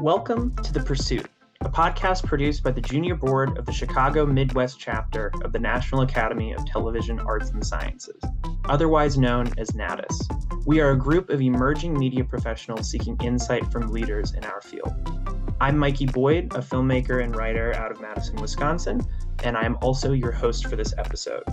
Welcome to The Pursuit, a podcast produced by the Junior Board of the Chicago Midwest chapter of the National Academy of Television Arts and Sciences, otherwise known as NATAS. We are a group of emerging media professionals seeking insight from leaders in our field. I'm Mikey Boyd, a filmmaker and writer out of Madison, Wisconsin, and I am also your host for this episode.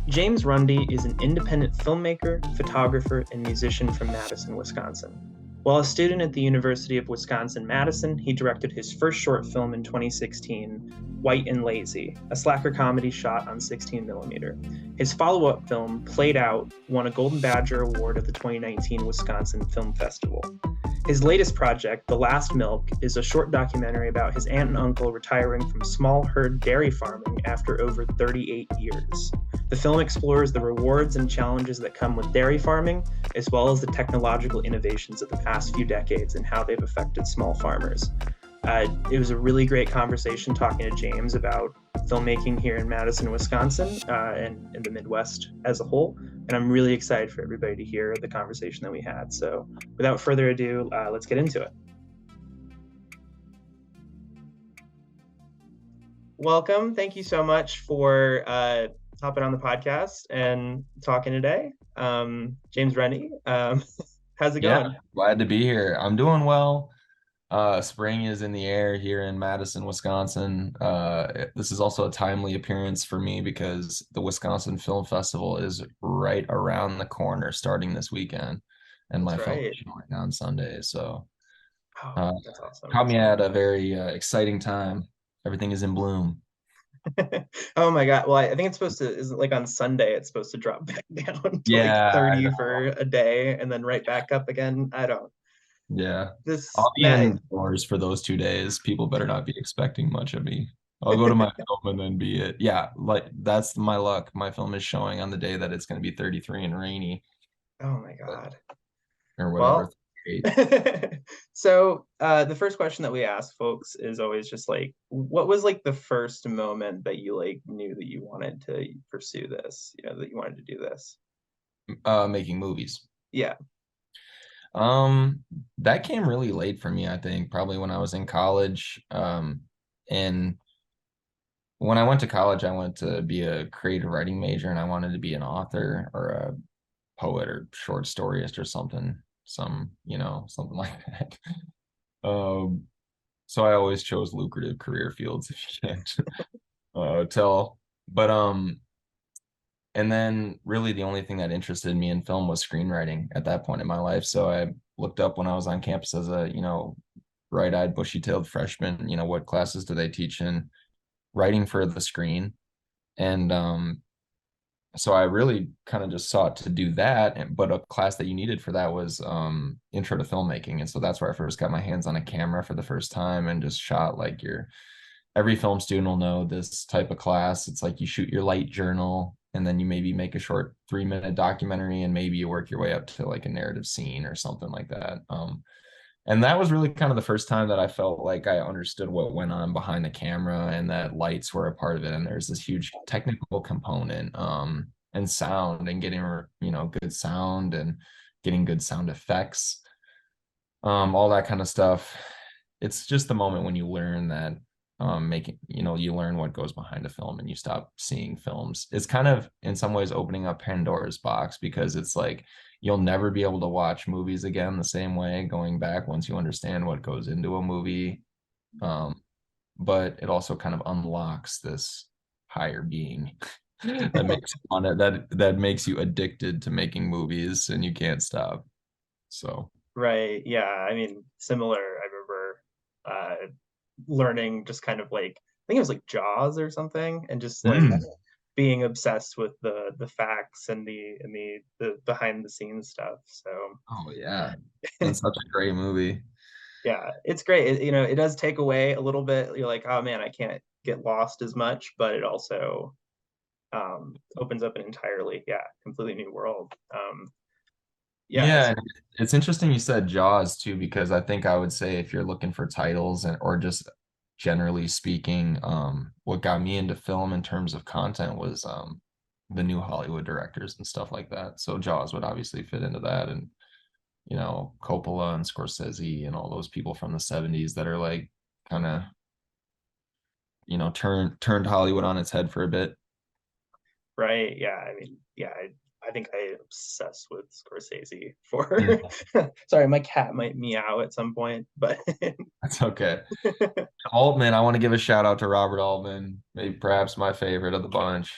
James Runde is an independent filmmaker, photographer, and musician from Madison, Wisconsin. While a student at the University of Wisconsin-Madison, he directed his first short film in 2016, White and Lazy, a slacker comedy shot on 16mm. His follow-up film, Played Out, won a Golden Badger Award at the 2019 Wisconsin Film Festival. His latest project, The Last Milk, is a short documentary about his aunt and uncle retiring from small herd dairy farming after over 38 years. The film explores the rewards and challenges that come with dairy farming, as well as the technological innovations of the past few decades and how they've affected small farmers. It was a really great conversation talking to James about filmmaking here in Madison, Wisconsin, and in the Midwest as a whole. And I'm really excited for everybody to hear the conversation that we had. So without further ado, let's get into it. Welcome. Thank you so much for hopping on the podcast and talking today. James Runde, how's it going? Yeah, glad to be here. I'm doing well. Spring is in the air here in Madison, Wisconsin. This is also a timely appearance for me because the Wisconsin Film Festival is right around the corner starting this weekend, and my film is showing on Sunday. So that's awesome. Caught me at a very exciting time. Everything is in bloom. Oh my God. Well, I think it's supposed to, isn't like on Sunday, it's supposed to drop back down to like 30 for a day and then right back up again. I don't. Yeah. I'll be indoors for those 2 days. People better not be expecting much of me. I'll go to my film and then be it. Yeah, like that's my luck. My film is showing on the day that it's going to be 33 and rainy. Oh my God. Or whatever. Well, so the first question that we ask folks is always just like, what was like the first moment that you like knew that you wanted to pursue this, that you wanted to do this? Making movies. Yeah. That came really late for me, I think, probably when I was in college. And when I went to college, I went to be a creative writing major, and I wanted to be an author or a poet or short storyist or something like that. So I always chose lucrative career fields, if you can't tell. But and then really the only thing that interested me in film was screenwriting at that point in my life. So I looked up when I was on campus as a, bright-eyed, bushy-tailed freshman, what classes do they teach in writing for the screen? And so I really kind of just sought to do that. But a class that you needed for that was Intro to Filmmaking. And so that's where I first got my hands on a camera for the first time and just shot like every film student will know this type of class. It's like you shoot your light journal, and then you maybe make a short 3-minute documentary, and maybe you work your way up to like a narrative scene or something like that. And that was really kind of the first time that I felt like I understood what went on behind the camera and that lights were a part of it. And there's this huge technical component and sound and getting, good sound and getting good sound effects, all that kind of stuff. It's just the moment when you learn that you learn what goes behind a film and you stop seeing films. It's kind of in some ways opening up Pandora's box, because it's like you'll never be able to watch movies again the same way going back once you understand what goes into a movie. But it also kind of unlocks this higher being that makes on it that makes you addicted to making movies and you can't stop. So right. Yeah. I mean, similar. I remember learning just kind of like, I think it was like Jaws or something, and just like being obsessed with the facts and the behind the scenes stuff. So yeah, it's such a great movie. Yeah, it's great. It does take away a little bit. You're like, oh man, I can't get lost as much, but it also opens up an entirely completely new world. Yeah, it's interesting you said Jaws too, because I think I would say if you're looking for titles or just generally speaking, what got me into film in terms of content was the new Hollywood directors and stuff like that. So Jaws would obviously fit into that. And you know, Coppola and Scorsese and all those people from the 70s that are like kind of, you know, turned Hollywood on its head for a bit. Right. Yeah. I mean, yeah, I think I obsess with Scorsese for Mm. sorry, my cat might meow at some point, but That's okay. Altman, I want to give a shout out to Robert Altman, maybe perhaps my favorite of the bunch.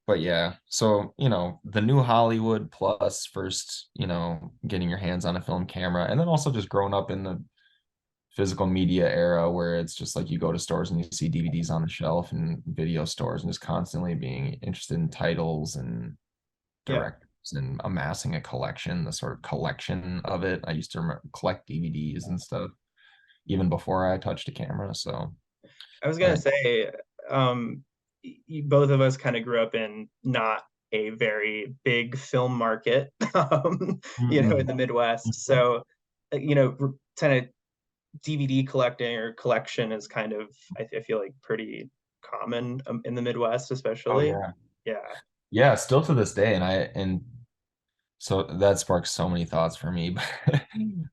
But yeah, so you know, the new Hollywood plus first, you know, getting your hands on a film camera, and then also just growing up in the physical media era where it's just like you go to stores and you see DVDs on the shelf and video stores and just constantly being interested in titles and yeah. directors and amassing a collection, the sort of collection of it. I used to collect DVDs and stuff even before I touched a camera. So I was gonna I, say, both of us kind of grew up in not a very big film market, in the Midwest. So, kind of DVD collecting or collection is kind of, I feel like, pretty common in the Midwest, oh especially. yeah. Yeah. Yeah, still to this day. And so that sparks so many thoughts for me.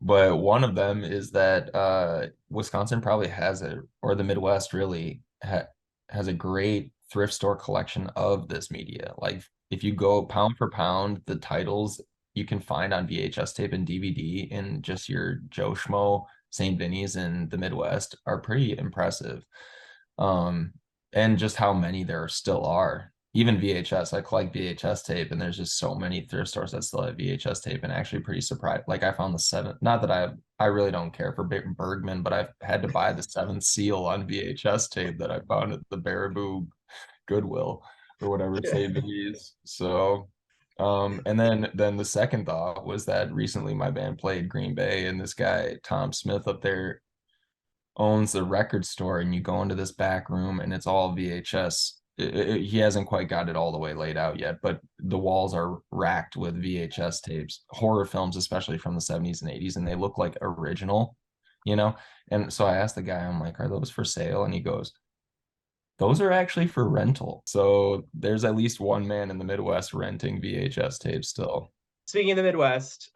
But one of them is that Wisconsin probably has a, or the Midwest really has a great thrift store collection of this media. Like if you go pound for pound, the titles you can find on VHS tape and DVD in just your Joe Schmo St. Vinny's in the Midwest are pretty impressive. Um, and just how many there still are. Even VHS, I collect VHS tape, and there's just so many thrift stores that still have VHS tape, and actually pretty surprised. Like I found the seven, not that I really don't care for Bergman, but I've had to buy the Seventh Seal on VHS tape that I found at the Baraboo Goodwill or whatever St. Louis. So, and then the second thought was that recently my band played Green Bay, and this guy Tom Smith up there owns the record store, and you go into this back room and it's all VHS. He hasn't quite got it all the way laid out yet, but the walls are racked with VHS tapes, horror films, especially from the 70s and 80s, and they look like original, you know? And so I asked the guy, I'm like, are those for sale? And he goes, those are actually for rental. So there's at least one man in the Midwest renting VHS tapes still. Speaking of the Midwest,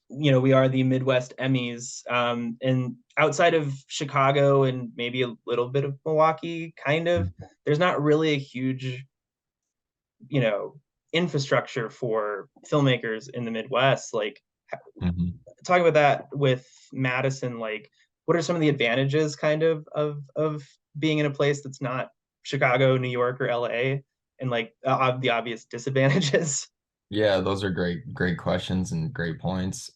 we are the Midwest Emmys, and outside of Chicago and maybe a little bit of Milwaukee, kind of, there's not really a huge, you know, infrastructure for filmmakers in the Midwest. Like, Mm-hmm. talk about that with Madison. Like, what are some of the advantages, kind of being in a place that's not Chicago, New York, or LA, and like the obvious disadvantages? Yeah, those are great questions and great points.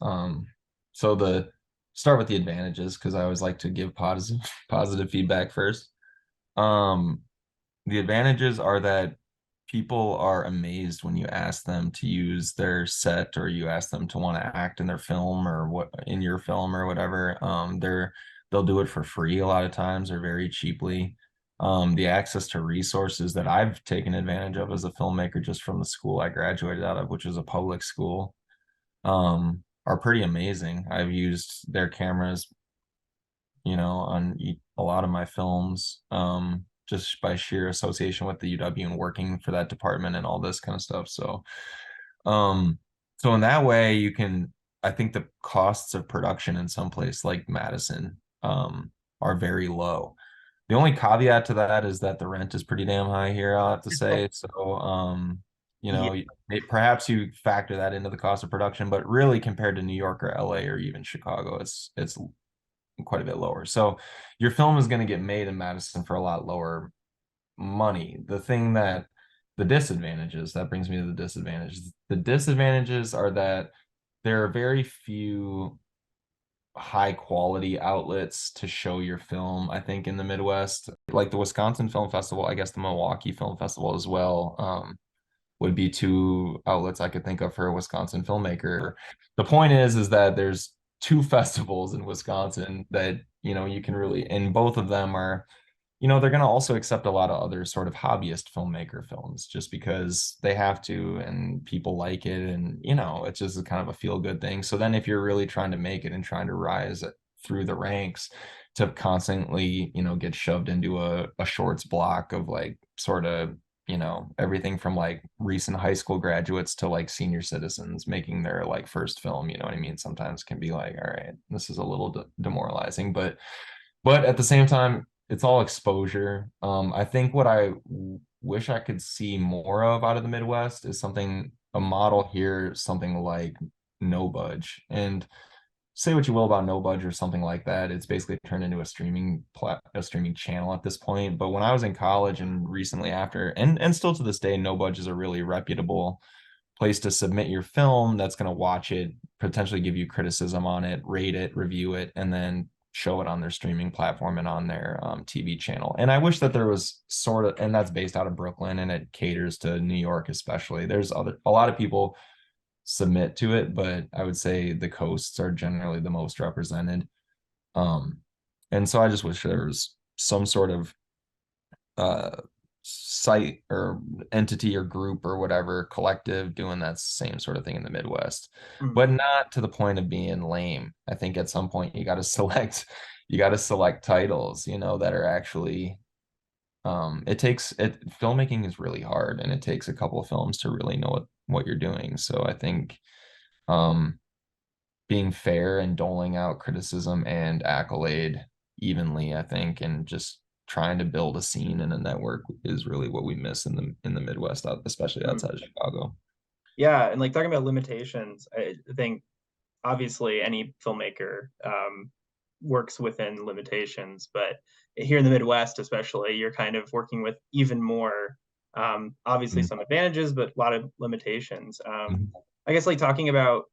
So the start with the advantages because I always like to give positive feedback first. Um, the advantages are that people are amazed when you ask them to use their set or you ask them to want to act in their film or what in your film or whatever. They'll do it for free a lot of times or very cheaply. The access to resources that I've taken advantage of as a filmmaker just from the school I graduated out of, which was a public school, are pretty amazing. I've used their cameras, you know, on a lot of my films, just by sheer association with the UW and working for that department and all this kind of stuff. Um, so in that way, you can, I think the costs of production in some place like Madison, are very low. The only caveat to that is that the rent is pretty damn high here, I'll have to say. So, you Yeah. know, perhaps you factor that into the cost of production, but really compared to New York or LA or even Chicago, it's quite a bit lower. So your film is going to get made in Madison for a lot lower money. The disadvantages, that brings me to the disadvantages. The disadvantages are that there are very few high quality outlets to show your film, I think, in the Midwest. Like the Wisconsin Film Festival, I guess the Milwaukee Film Festival as well, would be two outlets I could think of for a Wisconsin filmmaker. The point is that there's two festivals in Wisconsin that, you know, you can really, and both of them are, you know, they're going to also accept a lot of other sort of hobbyist filmmaker films just because they have to and people like it. And, you know, it's just kind of a feel good thing. So then if you're really trying to make it and trying to rise through the ranks to constantly, you know, get shoved into a shorts block of like sort of you know, everything from like recent high school graduates to like senior citizens making their like first film, you know what I mean? Sometimes can be like, all right, this is a little demoralizing, but at the same time, it's all exposure. I think what I wish I could see more of out of the Midwest is something, a model here, something like No Budge. And say what you will about No Budge or something like that, it's basically turned into a streaming channel at this point. But when I was in college and recently after, and still to this day, No Budge is a really reputable place to submit your film that's going to watch it, potentially give you criticism on it, rate it, review it, and then show it on their streaming platform and on their TV channel. And I wish that there was sort of, and that's based out of Brooklyn and it caters to New York especially. There's a lot of people submit to it, but I would say the coasts are generally the most represented. And so I just wish there was some sort of site or entity or group or whatever collective doing that same sort of thing in the Midwest, but not to the point of being lame. I think at some point you got to select titles, you know, that are actually filmmaking is really hard and it takes a couple of films to really know what you're doing. So I think being fair and doling out criticism and accolade evenly, I think, and just trying to build a scene and a network is really what we miss in the Midwest, especially outside of Chicago. Yeah, and like talking about limitations, I think obviously any filmmaker works within limitations, but here in the Midwest, especially, you're kind of working with even more, obviously some advantages, but a lot of limitations. I guess like talking about,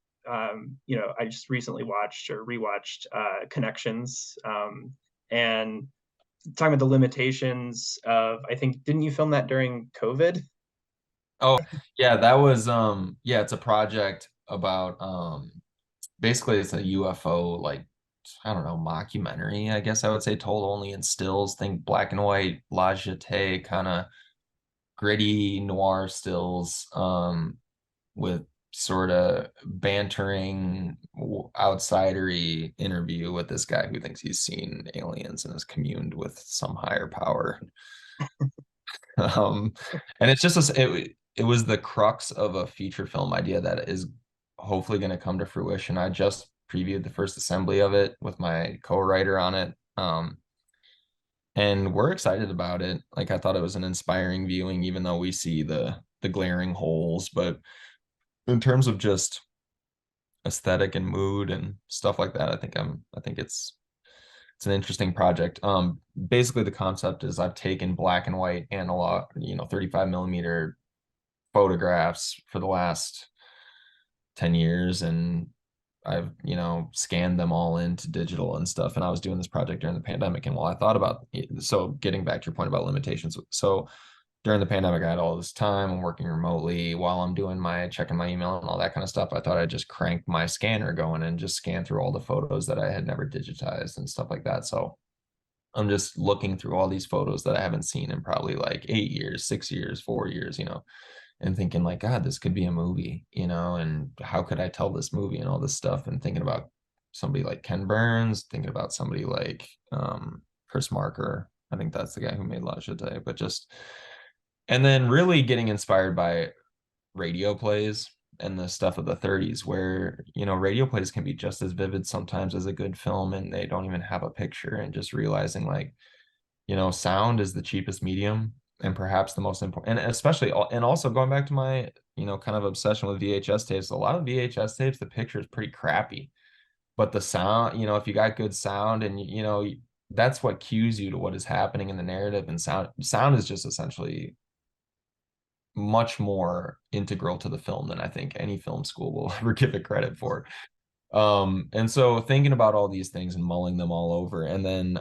you know, I just recently watched or rewatched Connections, and talking about the limitations of, I think, didn't you film that during COVID? Oh, yeah, that was yeah, it's a project about basically it's a UFO, like, I don't know, mockumentary, I guess I would say, told only in stills. Think black and white, La Jetée, kind of gritty noir stills, with sort of bantering outsidery interview with this guy who thinks he's seen aliens and has communed with some higher power. um and it's just it was the crux of a feature film idea that is hopefully going to come to fruition. I just previewed the first assembly of it with my co-writer on it, and we're excited about it. Like, I thought it was an inspiring viewing, even though we see the glaring holes. But in terms of just aesthetic and mood and stuff like that, I think it's an interesting project. Basically the concept is I've taken black and white analog, you know, 35 millimeter photographs for the last 10 years, and I've, you know, scanned them all into digital and stuff. And I was doing this project during the pandemic. And while I thought about, so getting back to your point about limitations, so during the pandemic, I had all this time. I'm working remotely while I'm doing my checking my email and all that kind of stuff. I thought I'd just crank my scanner going and just scan through all the photos that I had never digitized and stuff like that. So I'm just looking through all these photos that I haven't seen in probably like 8 years, 6 years, 4 years, you know, and thinking like, God, this could be a movie, you know, and how could I tell this movie and all this stuff, and thinking about somebody like Ken Burns, thinking about somebody like Chris Marker. I think that's the guy who made La Jetée, but just, and then really getting inspired by radio plays and the stuff of the 30s, where, you know, radio plays can be just as vivid sometimes as a good film and they don't even have a picture, and just realizing like, you know, sound is the cheapest medium and perhaps the most important. And especially, and also going back to my, you know, kind of obsession with VHS tapes, a lot of VHS tapes, the picture is pretty crappy, but the sound, you know, if you got good sound and, you know, that's what cues you to what is happening in the narrative. And sound is just essentially much more integral to the film than I think any film school will ever give it credit for. And so thinking about all these things and mulling them all over, and then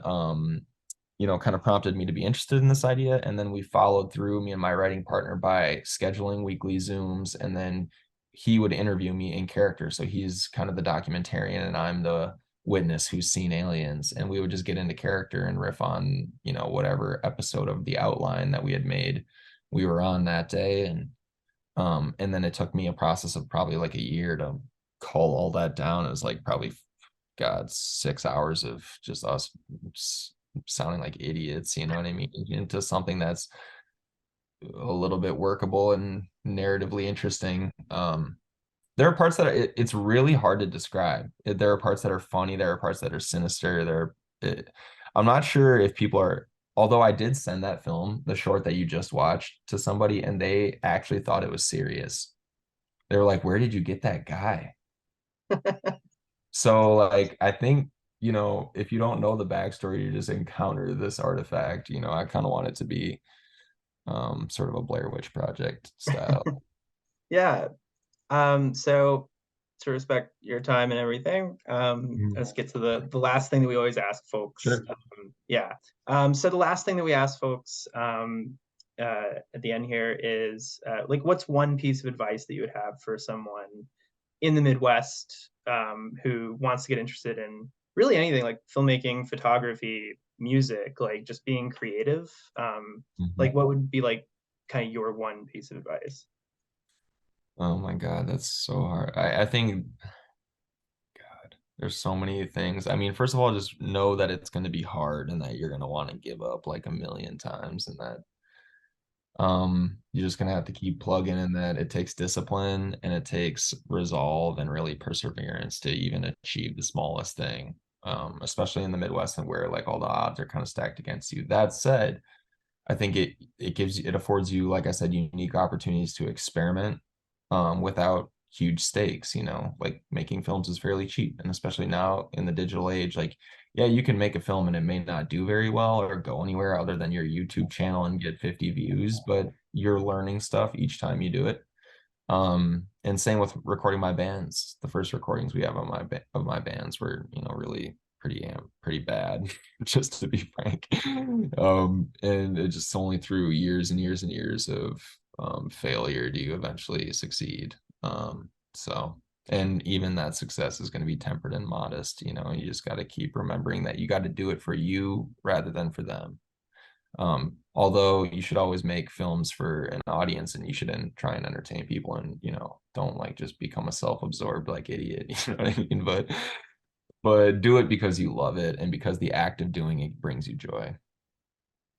you know, kind of prompted me to be interested in this idea. And then we followed through, me and my writing partner, by scheduling weekly Zooms, and then he would interview me in character. So he's kind of the documentarian and I'm the witness who's seen aliens, and we would just get into character and riff on, you know, whatever episode of the outline that we had made we were on that day. And then it took me a process of probably like a year to cull all that down. It was like probably, God, 6 hours of just us sounding like idiots, you know what I mean, into something that's a little bit workable and narratively interesting. There are parts that it's really hard to describe. There are parts that are funny. There are parts that are sinister. I'm not sure if people are, although I did send that film, the short that you just watched, to somebody, and they actually thought it was serious. They were like, "Where did you get that guy?" So like, I think, if you don't know the backstory, you just encounter this artifact. I kind of want it to be sort of a Blair Witch Project style. Yeah. So to respect your time and everything, let's get to the last thing that we always ask folks. Sure. So the last thing that we ask folks at the end here is like, what's one piece of advice that you would have for someone in the Midwest who wants to get interested in really anything, like filmmaking, photography, music, like just being creative? Like, what would be like kind of your one piece of advice? Oh my God, that's so hard. I think, God, there's so many things. I mean, first of all, just know that it's going to be hard and that you're going to want to give up like a million times, and that you're just going to have to keep plugging in, that it takes discipline and it takes resolve and really perseverance to even achieve the smallest thing, especially in the Midwest and where like all the odds are kind of stacked against you. That said, I think it affords you, like I said, unique opportunities to experiment without huge stakes. Like making films is fairly cheap, and especially now in the digital age, like, yeah, you can make a film and it may not do very well or go anywhere other than your YouTube channel and get 50 views, but you're learning stuff each time you do it. And same with recording my bands. The first recordings we have of my bands were, really pretty bad, just to be frank. And it just only through years and years and years of failure do you eventually succeed. And even that success is going to be tempered and modest. You just got to keep remembering that you got to do it for you rather than for them. Although you should always make films for an audience, and you should try and entertain people, and don't like just become a self-absorbed like idiot. You know what I mean? But do it because you love it and because the act of doing it brings you joy.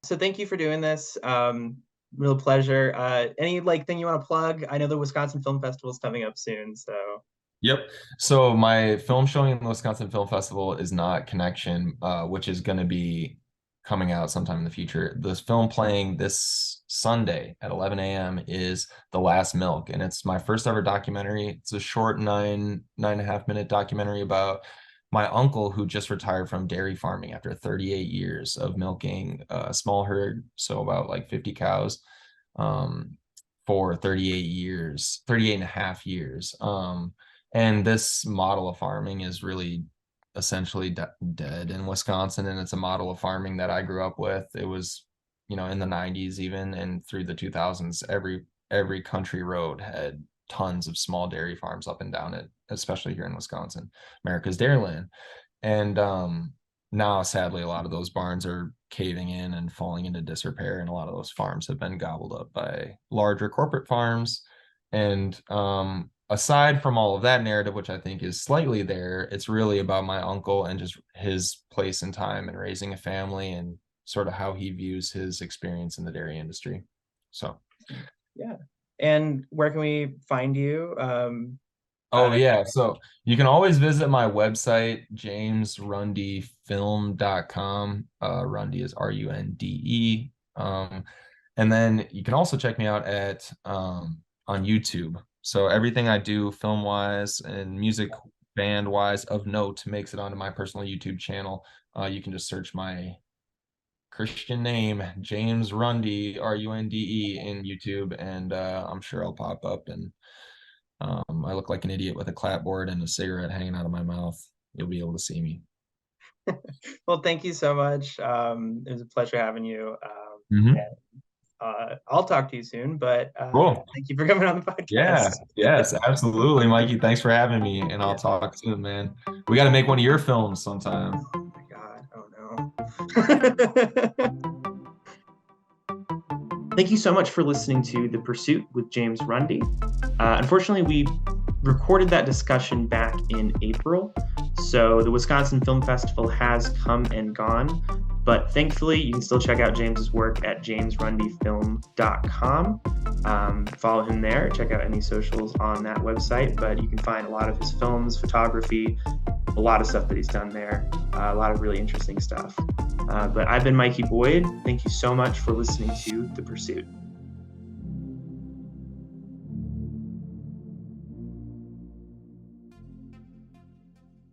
So thank you for doing this. Real pleasure. Any like thing you want to plug? I know the Wisconsin Film Festival is coming up soon, so. Yep. So my film showing in the Wisconsin Film Festival is Not Connection, which is going to be coming out sometime in the future. This film playing this Sunday at 11 a.m. is The Last Milk, and it's my first ever documentary. It's a short 9.5 minute documentary about my uncle who just retired from dairy farming after 38 years of milking a small herd, so about like 50 cows, for 38 and a half years. And this model of farming is really essentially dead in Wisconsin, and it's a model of farming that I grew up with. It was, in the 90s even, and through the 2000s, every country road had tons of small dairy farms up and down it, especially here in Wisconsin, America's dairyland. And now, sadly, a lot of those barns are caving in and falling into disrepair, and a lot of those farms have been gobbled up by larger corporate farms. And aside from all of that narrative, which I think is slightly there, it's really about my uncle and just his place and time in raising a family and sort of how he views his experience in the dairy industry. So, yeah. And where can we find you? Yeah. So you can always visit my website, jamesrundefilm.com. Runde is Runde. And then you can also check me out on YouTube. So everything I do film wise and music band wise of note makes it onto my personal YouTube channel. You can just search my Christian name, James Runde, Runde, in YouTube, and I'm sure I'll pop up. And I look like an idiot with a clapboard and a cigarette hanging out of my mouth. You'll be able to see me. Well, thank you so much. It was a pleasure having you. I'll talk to you soon, but cool. Thank you for coming on the podcast. Yes, absolutely, Mikey. Thanks for having me, and I'll talk soon, man. We got to make one of your films sometime. Oh my God. Oh no. Thank you so much for listening to The Pursuit with James Runde. Unfortunately, we recorded that discussion back in April, So the Wisconsin Film Festival has come and gone, but thankfully you can still check out James's work at jamesrundefilm.com. Follow him there, check out any socials on that website, but you can find a lot of his films, photography, a lot of stuff that he's done there, a lot of really interesting stuff. But I've been Mikey Boyd. Thank you so much for listening to The Pursuit.